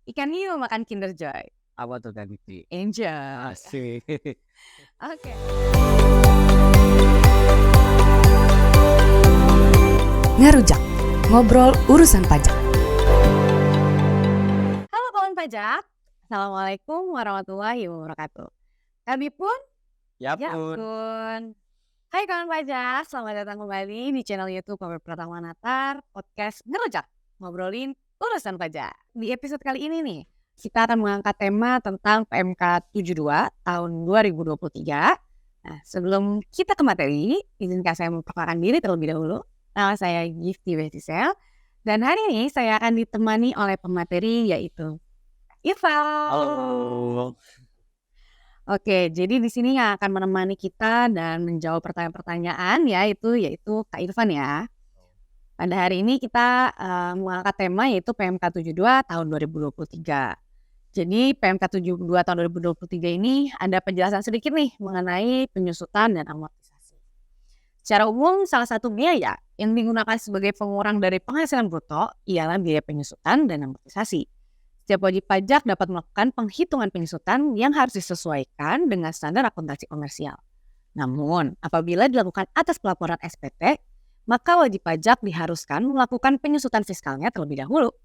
Ikan hiu makan Kinder Joy. Apa tuh Kak Gifty? Enjoy. Asik. Oke. Ngarujak, ngobrol urusan pajak. Halo kawan pajak. Assalamualaikum warahmatullahi wabarakatuh. Kami pun Ya pun. Yapun. Hai kawan pajak, selamat datang kembali di channel YouTube Kabar Pratama Natar, podcast Ngerujak, ngobrolin urusan pajak. Di episode kali ini nih, kita akan mengangkat tema tentang PMK 72 tahun 2023. Nah, sebelum kita ke materi, izinkan saya memperkenalkan diri terlebih dahulu. Nama saya Gifty Betisel, dan hari ini saya akan ditemani oleh pemateri yaitu Irfan. Halo. Oke, jadi di sini yang akan menemani kita dan menjawab pertanyaan-pertanyaan yaitu Kak Irfan ya. Pada hari ini kita mengangkat tema yaitu PMK 72 tahun 2023. Jadi PMK 72 tahun 2023 ini ada penjelasan sedikit nih mengenai penyusutan dan amortisasi. Secara umum salah satu biaya yang digunakan sebagai pengurang dari penghasilan bruto ialah biaya penyusutan dan amortisasi. Setiap wajib pajak dapat melakukan penghitungan penyusutan yang harus disesuaikan dengan standar akuntansi komersial. Namun, apabila dilakukan atas pelaporan SPT, maka wajib pajak diharuskan melakukan penyusutan fiskalnya terlebih dahulu.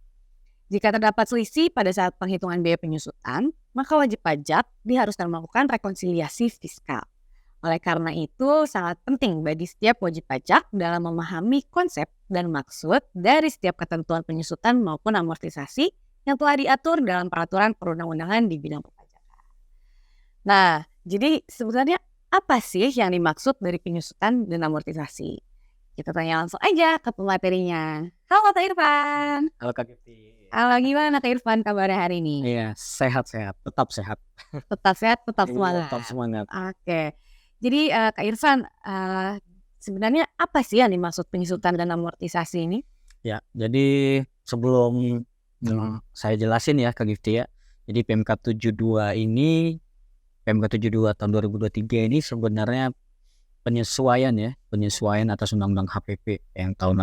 Jika terdapat selisih pada saat penghitungan biaya penyusutan, maka wajib pajak diharuskan melakukan rekonsiliasi fiskal. Oleh karena itu, sangat penting bagi setiap wajib pajak dalam memahami konsep dan maksud dari setiap ketentuan penyusutan maupun amortisasi yang telah diatur dalam peraturan perundang-undangan di bidang perpajakan. Nah, jadi sebenarnya apa sih yang dimaksud dari penyusutan dan amortisasi? Kita tanya langsung aja ke pematerinya. Halo Kak Irfan. Halo Kak Gifty. Halo, gimana Kak Irfan kabarnya hari ini? Iya, sehat-sehat, tetap sehat. Tetap sehat, tetap Iya, semangat. tetap semangat. Oke. Jadi Kak Irfan, sebenarnya apa sih yang dimaksud penyusutan dan amortisasi ini? Ya, jadi sebelum saya jelasin ya Kak Gifty ya. Jadi PMK 72 ini, PMK 72 tahun 2023 ini sebenarnya penyesuaian atas Undang-Undang HPP yang tahun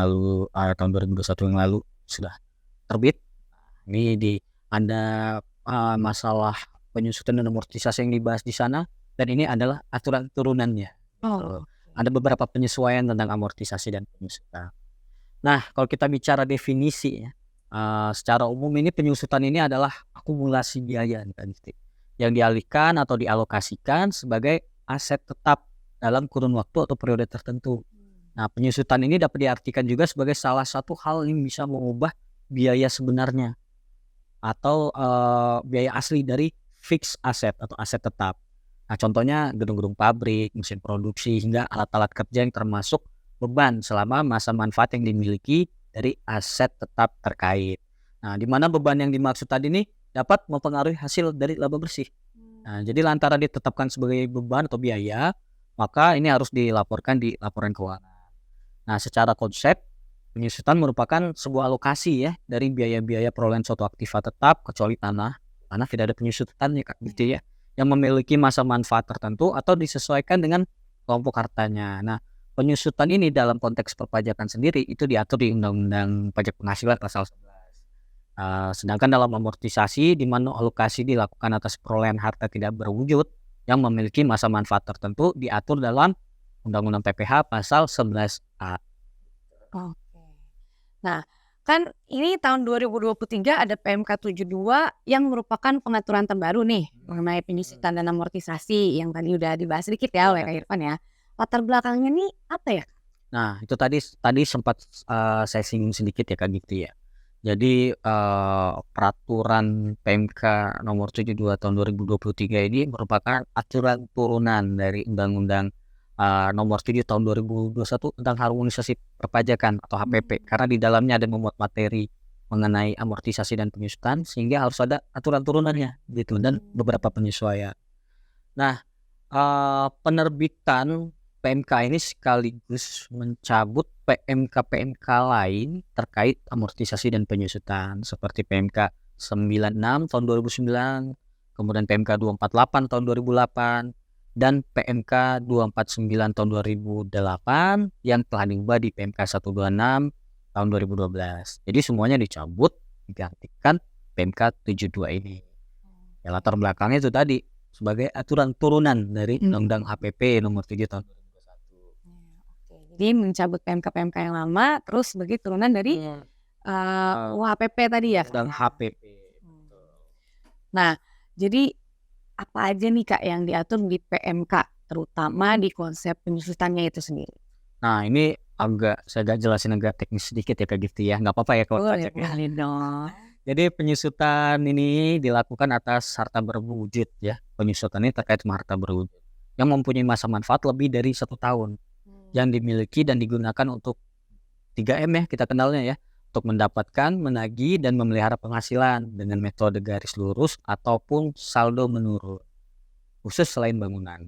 2021 yang lalu sudah terbit. Ini ada masalah penyusutan dan amortisasi yang dibahas di sana, dan ini adalah aturan turunannya. Ada beberapa penyesuaian tentang amortisasi dan penyusutan. Nah, kalau kita bicara definisi ya, secara umum ini penyusutan ini adalah akumulasi biaya yang dialihkan atau dialokasikan sebagai aset tetap dalam kurun waktu atau periode tertentu. Nah, penyusutan ini dapat diartikan juga sebagai salah satu hal yang bisa mengubah biaya sebenarnya atau biaya asli dari fixed asset atau aset tetap. Nah, contohnya gedung-gedung pabrik, mesin produksi, hingga alat-alat kerja yang termasuk beban selama masa manfaat yang dimiliki dari aset tetap terkait. Nah, di mana beban yang dimaksud tadi ini dapat mempengaruhi hasil dari laba bersih. Nah, jadi lantaran ditetapkan sebagai beban atau biaya, maka ini harus dilaporkan di laporan keuangan. Nah, secara konsep, penyusutan merupakan sebuah alokasi ya dari biaya-biaya perolehan suatu aktiva tetap kecuali tanah tidak ada penyusutan ya Kak gitu ya, yang memiliki masa manfaat tertentu atau disesuaikan dengan kelompok hartanya. Nah, penyusutan ini dalam konteks perpajakan sendiri itu diatur di Undang-Undang Pajak Penghasilan pasal 11. Sedangkan dalam amortisasi di mana alokasi dilakukan atas perolehan harta tidak berwujud yang memiliki masa manfaat tertentu diatur dalam Undang-Undang PPH pasal 11A. Oke. Nah, kan ini tahun 2023 ada PMK 72 yang merupakan pengaturan terbaru nih mengenai penyusutan dan amortisasi yang tadi udah dibahas sedikit ya oleh Kak Irfan ya. Latar belakangnya nih apa ya? Nah, itu tadi sempat saya singgung sedikit ya Kak Gifty ya. Jadi peraturan PMK nomor 72 tahun 2023 ini merupakan aturan turunan dari Undang-Undang nomor 7 tahun 2021 tentang harmonisasi perpajakan atau HPP, karena di dalamnya ada memuat materi mengenai amortisasi dan penyusutan sehingga harus ada aturan turunannya gitu dan beberapa penyesuaian. Nah, penerbitan PMK ini sekaligus mencabut PMK lain terkait amortisasi dan penyusutan seperti PMK 96 tahun 2009, kemudian PMK 248 tahun 2008, dan PMK 249 tahun 2008 yang telah diubah di PMK 126 tahun 2012. Jadi semuanya dicabut, digantikan PMK 72 ini. Ya, latar belakangnya itu tadi sebagai aturan turunan dari Undang-Undang HPP nomor 7 tahun 2021. Jadi mencabut PMK-PMK yang lama terus sebagai turunan dari UHPP tadi ya, Kak? Dan HPP. Nah, jadi apa aja nih Kak yang diatur di PMK, terutama di konsep penyusutannya itu sendiri? Nah, ini saya agak jelasin agak teknis sedikit ya Kak Gifty ya. Nggak apa-apa ya kalau Boleh, pajak ya. boleh dong. Jadi penyusutan ini dilakukan atas harta berwujud ya. Penyusutan ini terkait sama harta berwujud yang mempunyai masa manfaat lebih dari 1 tahun, yang dimiliki dan digunakan untuk 3M ya kita kenalnya ya, untuk mendapatkan, menagih, dan memelihara penghasilan dengan metode garis lurus ataupun saldo menurun, khusus selain bangunan.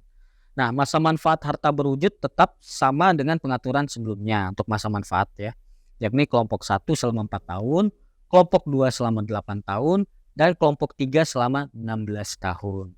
Nah, masa manfaat harta berwujud tetap sama dengan pengaturan sebelumnya untuk masa manfaat ya, yakni kelompok 1 selama 4 tahun, kelompok 2 selama 8 tahun, dan kelompok 3 selama 16 tahun.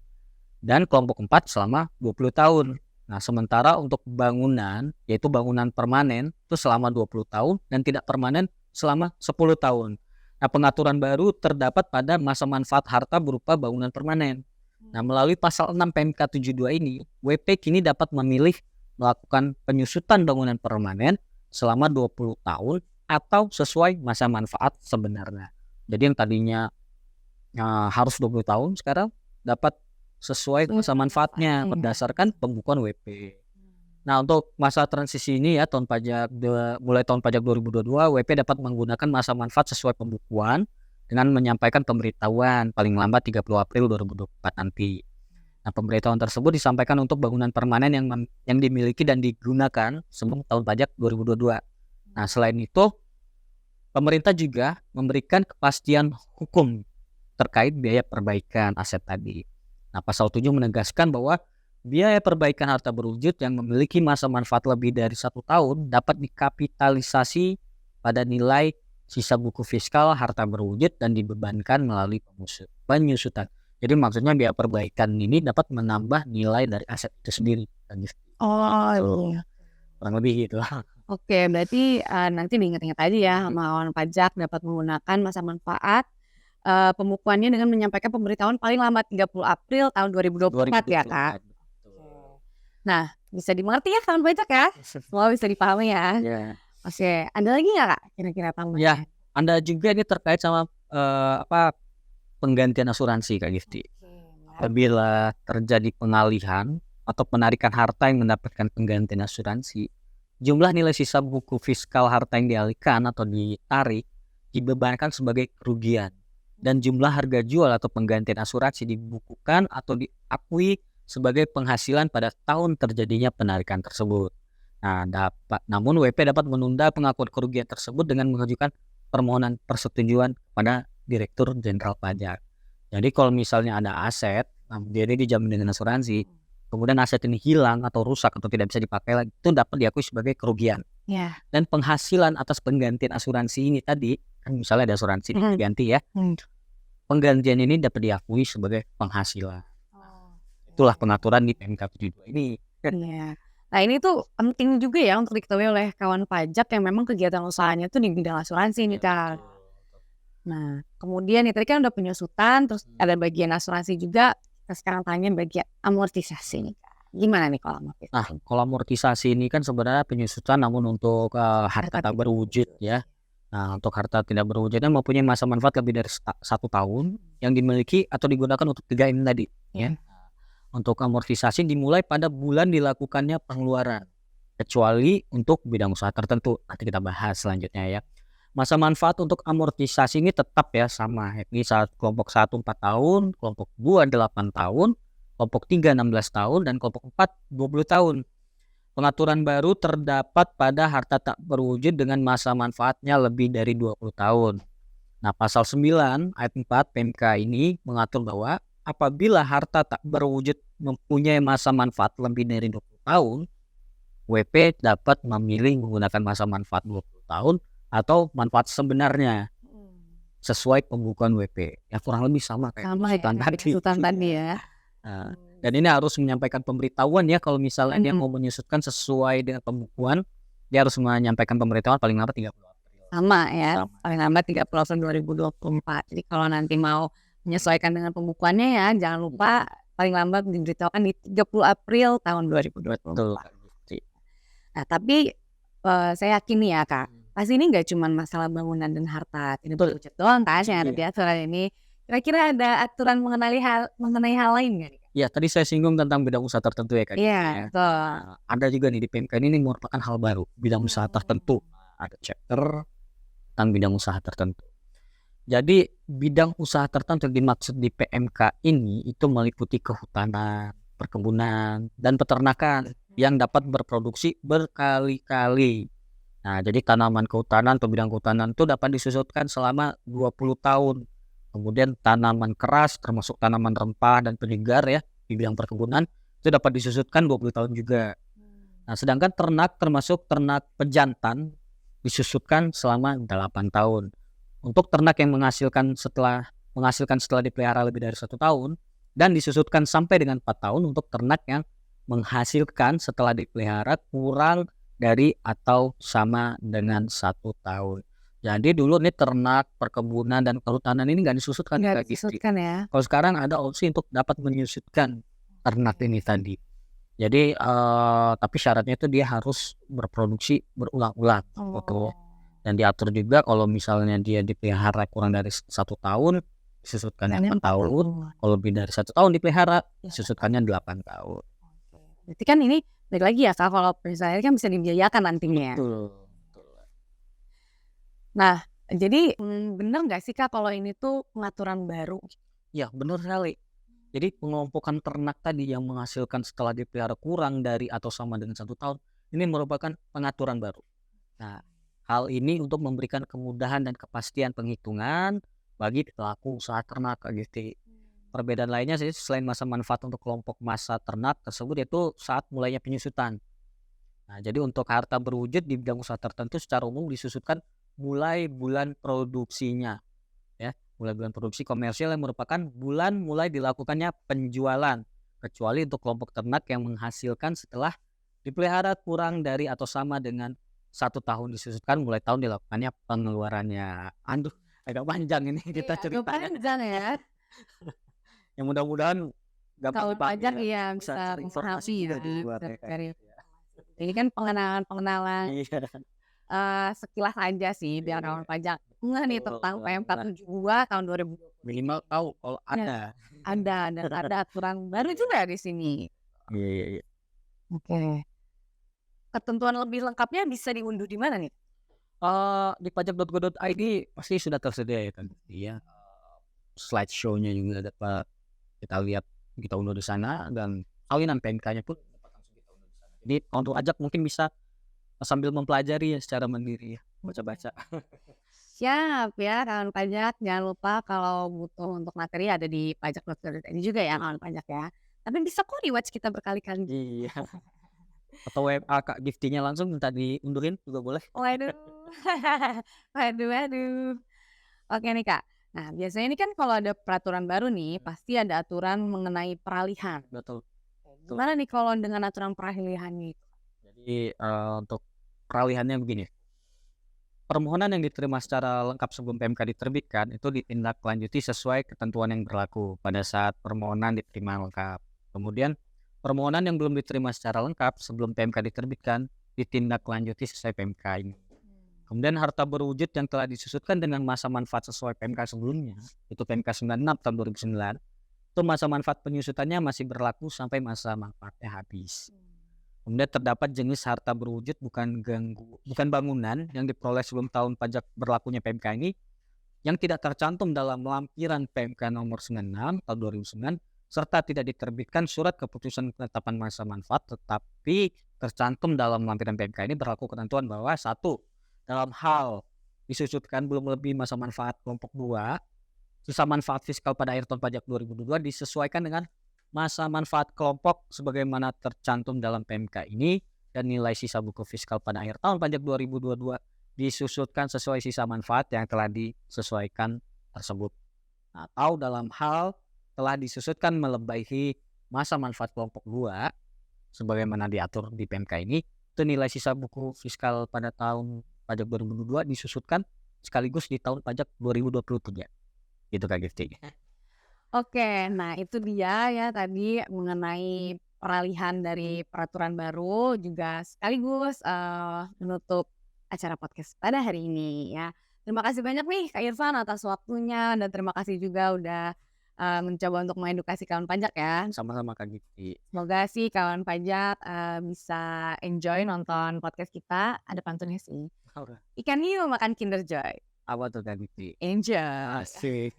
Dan kelompok 4 selama 20 tahun. Nah, sementara untuk bangunan, yaitu bangunan permanen, itu selama 20 tahun dan tidak permanen selama 10 tahun. Nah, pengaturan baru terdapat pada masa manfaat harta berupa bangunan permanen. Nah, melalui pasal 6 PMK 72 ini, WP kini dapat memilih melakukan penyusutan bangunan permanen selama 20 tahun atau sesuai masa manfaat sebenarnya. Jadi yang tadinya harus 20 tahun sekarang dapat sesuai masa manfaatnya berdasarkan pembukuan WP. Nah, untuk masa transisi ini ya mulai tahun pajak 2022, WP dapat menggunakan masa manfaat sesuai pembukuan dengan menyampaikan pemberitahuan paling lambat 30 April 2024 nanti. Nah, pemberitahuan tersebut disampaikan untuk bangunan permanen yang dimiliki dan digunakan sebelum tahun pajak 2022. Nah, selain itu pemerintah juga memberikan kepastian hukum terkait biaya perbaikan aset tadi. Nah, pasal 7 menegaskan bahwa biaya perbaikan harta berwujud yang memiliki masa manfaat lebih dari 1 tahun dapat dikapitalisasi pada nilai sisa buku fiskal harta berwujud dan dibebankan melalui penyusutan. Jadi maksudnya biaya perbaikan ini dapat menambah nilai dari aset itu sendiri. Oh iya. Kurang lebih gitu. Oke, berarti nanti diingat-ingat aja ya sama kawan pajak dapat menggunakan masa manfaat pembukuannya dengan menyampaikan pemberitahuan paling lambat 30 April tahun 2024 ya Kak. Nah, bisa dimengerti ya kawan pajak ya? Semua bisa dipahami ya. Oke, ada lagi nggak Kak kira-kira tambahan? Ya, Anda juga ini terkait sama penggantian asuransi Kak Gifty. Apabila terjadi pengalihan atau penarikan harta yang mendapatkan penggantian asuransi, jumlah nilai sisa buku fiskal harta yang dialihkan atau ditarik dibebankan sebagai kerugian, dan jumlah harga jual atau penggantian asuransi dibukukan atau diakui sebagai penghasilan pada tahun terjadinya penarikan tersebut. Nah, namun WP dapat menunda pengakuan kerugian tersebut dengan mengajukan permohonan persetujuan kepada Direktur Jenderal Pajak. Jadi kalau misalnya ada aset, jadi dijamin dengan asuransi, kemudian aset ini hilang atau rusak atau tidak bisa dipakai lagi, itu dapat diakui sebagai kerugian. Dan penghasilan atas penggantian asuransi ini tadi, kan misalnya ada asuransi diganti ya, penggantian ini dapat diakui sebagai penghasilan. Itulah pengaturan di PMK 72 ini. Iya. Nah, ini tuh penting juga ya untuk diketahui oleh kawan pajak yang memang kegiatan usahanya tuh di bidang asuransi nih Kak. Nah, kemudian nih tadi kan udah penyusutan, terus ada bagian asuransi juga. Kita sekarang tanya bagian amortisasi nih Kak. Gimana nih kalau amortisasi? Nah, kalau amortisasi ini kan sebenarnya penyusutan namun untuk harta tak berwujud ya. Nah, untuk harta tidak berwujudnya mempunyai masa manfaat lebih dari 1 tahun yang dimiliki atau digunakan untuk 3M tadi ya. Untuk amortisasi dimulai pada bulan dilakukannya pengeluaran, kecuali untuk bidang usaha tertentu. Nanti kita bahas selanjutnya ya. Masa manfaat untuk amortisasi ini tetap ya sama, yakni saat kelompok 1 4 tahun, kelompok 2 8 tahun, kelompok 3 16 tahun, dan kelompok 4 20 tahun. Pengaturan baru terdapat pada harta tak berwujud dengan masa manfaatnya lebih dari 20 tahun. Nah, pasal 9 ayat 4 PMK ini mengatur bahwa apabila harta tak berwujud mempunyai masa manfaat lebih dari 20 tahun, WP dapat memilih menggunakan masa manfaat 20 tahun atau manfaat sebenarnya sesuai pembukuan WP. Ya kurang lebih sama kayak penyusutan tadi ya. Nah, dan ini harus menyampaikan pemberitahuan ya kalau misalnya dia mau menyusutkan sesuai dengan pembukuan, dia harus menyampaikan pemberitahuan paling lambat 30 April. Sama ya, Sama. paling lambat 30 April 2024. Jadi kalau nanti mau menyesuaikan dengan pembukuannya ya, jangan lupa paling lambat diberitahukan di 30 April tahun Betul 2024. Kak Gusti. Nah tapi, saya yakin nih ya Kak, pasti ini nggak cuma masalah bangunan dan harta tidak Betul. terwujud doang kan yang ada Iya. di aturan ini. Kira-kira ada aturan mengenai hal lain nggak nih Kak? Ya tadi saya singgung tentang bidang usaha tertentu ya Kak Gusti Iya, ya. betul. Nah, ada juga nih di PMK ini merupakan hal baru, bidang usaha tertentu. Ada chapter tentang bidang usaha tertentu. Jadi bidang usaha tertentu yang dimaksud di PMK ini itu meliputi kehutanan, perkebunan, dan peternakan yang dapat berproduksi berkali-kali. Nah, jadi tanaman kehutanan atau bidang kehutanan itu dapat disusutkan selama 20 tahun. Kemudian tanaman keras termasuk tanaman rempah dan penyegar ya di bidang perkebunan itu dapat disusutkan 20 tahun juga. Nah, sedangkan ternak termasuk ternak pejantan disusutkan selama 8 tahun. Untuk ternak yang menghasilkan setelah dipelihara lebih dari 1 tahun dan disusutkan sampai dengan 4 tahun untuk ternak yang menghasilkan setelah dipelihara kurang dari atau sama dengan 1 tahun. Jadi dulu nih ternak, perkebunan, dan kehutanan ini nggak disusutkan Nggak Kak Gisti. disebutkan ya. Kalau sekarang ada opsi untuk dapat menyusutkan ternak ini tadi. Jadi tapi syaratnya itu dia harus berproduksi berulang-ulang gitu. Dan diatur juga kalau misalnya dia dipelihara kurang dari 1 tahun disusutkannya Hanya 4 tahun. Kalau lebih dari 1 tahun dipelihara disusutkannya 8 tahun. Berarti kan ini balik lagi ya Kak, kalau misalnya kan bisa dibiayakan nantinya. Betul. Nah, jadi bener nggak sih Kak kalau ini tuh pengaturan baru? Ya benar sekali. Jadi pengelompokan ternak tadi yang menghasilkan setelah dipelihara kurang dari atau sama dengan 1 tahun ini merupakan pengaturan baru. Nah, hal ini untuk memberikan kemudahan dan kepastian penghitungan bagi pelaku usaha ternak Kak Gisti. Perbedaan lainnya sih selain masa manfaat untuk kelompok masa ternak tersebut yaitu saat mulainya penyusutan. Nah, jadi untuk harta berwujud di bidang usaha tertentu secara umum disusutkan mulai bulan produksinya. Ya, mulai bulan produksi komersial yang merupakan bulan mulai dilakukannya penjualan. Kecuali untuk kelompok ternak yang menghasilkan setelah dipelihara kurang dari atau sama dengan 1 tahun disusutkan mulai tahun dilakukannya pengeluarannya. Aduh, agak panjang ini kita Agak ceritanya. panjang ya. Yang mudah-mudahan gampang Kalau dipahami pajak ya. iya Bisa bisa cari informasi memahami juga ya. di luar ya, Kak. Dari ini kan pengenalan Iya. sekilas aja sih biar kawan pajak nggak nih Betul, tentang betul. PMK 72 tahun 2020. Minimal tahu kalau Ya. ada. Ada aturan baru juga di sini. Iya. Oke. Ketentuan lebih lengkapnya bisa diunduh di mana nih? Di pajak.go.id pasti sudah tersedia ya kan. Iya. Slideshow-nya juga dapat kita lihat, kita unduh di sana, dan salinan PMK-nya pun dapat langsung kita unduh di sana. Jadi untuk pajak mungkin bisa sambil mempelajari ya secara mandiri ya, baca-baca. Siap ya kawan pajak, jangan lupa kalau butuh untuk materi ada di pajak.go.id juga ya kawan pajak ya. Tapi bisa kok rewatch kita berkali-kali. Iya. Atau WA Kak Giftinya langsung minta diunduhin juga boleh. Waduh. Waduh. Oke nih Kak. Nah, biasanya ini kan kalau ada peraturan baru nih, pasti ada aturan mengenai peralihan. Betul. Gimana nih kalau dengan aturan peralihan itu? Jadi untuk peralihannya begini. Permohonan yang diterima secara lengkap sebelum PMK diterbitkan itu ditindaklanjuti sesuai ketentuan yang berlaku pada saat permohonan diterima lengkap. Kemudian permohonan yang belum diterima secara lengkap sebelum PMK diterbitkan ditindaklanjuti sesuai PMK ini. Kemudian harta berwujud yang telah disusutkan dengan masa manfaat sesuai PMK sebelumnya, itu PMK 96 tahun 2009, itu masa manfaat penyusutannya masih berlaku sampai masa manfaatnya habis. Kemudian terdapat jenis harta berwujud bukan bangunan yang diperoleh sebelum tahun pajak berlakunya PMK ini yang tidak tercantum dalam lampiran PMK nomor 96 tahun 2009 serta tidak diterbitkan surat keputusan penetapan masa manfaat, tetapi tercantum dalam lampiran PMK ini berlaku ketentuan bahwa 1. Dalam hal disusutkan belum lebih masa manfaat kelompok 2, sisa manfaat fiskal pada akhir tahun pajak 2022 disesuaikan dengan masa manfaat kelompok sebagaimana tercantum dalam PMK ini, dan nilai sisa buku fiskal pada akhir tahun pajak 2022 disusutkan sesuai sisa manfaat yang telah disesuaikan tersebut. Atau dalam hal telah disusutkan melebihi masa manfaat kelompok 2 sebagaimana diatur di PMK ini, itu nilai sisa buku fiskal pada tahun pajak 2022 disusutkan sekaligus di tahun pajak 2023. Gitu Kak Gifty. Oke, nah itu dia ya tadi mengenai peralihan dari peraturan baru juga sekaligus menutup acara podcast pada hari ini ya. Terima kasih banyak nih Kak Irfan atas waktunya dan terima kasih juga udah mencoba untuk mengedukasi kawan pajak ya. Sama-sama Kak Gifty. Semoga sih kawan pajak bisa enjoy nonton podcast kita. Ada pantunnya sih. Ikan hiu makan Kinder Joy. Apa tuh Kak Gifty? Enjoy. Asik.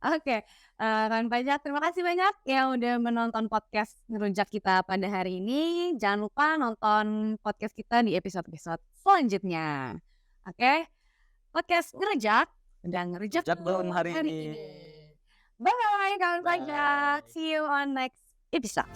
Oke, kawan pajak terima kasih banyak yang udah menonton podcast ngerujak kita pada hari ini. Jangan lupa nonton podcast kita di episode-episode selanjutnya. Oke, podcast ngerujak udah ngerujak Ngerujak belum hari ini. Bye kawan Bye. pajak. See you on next episode.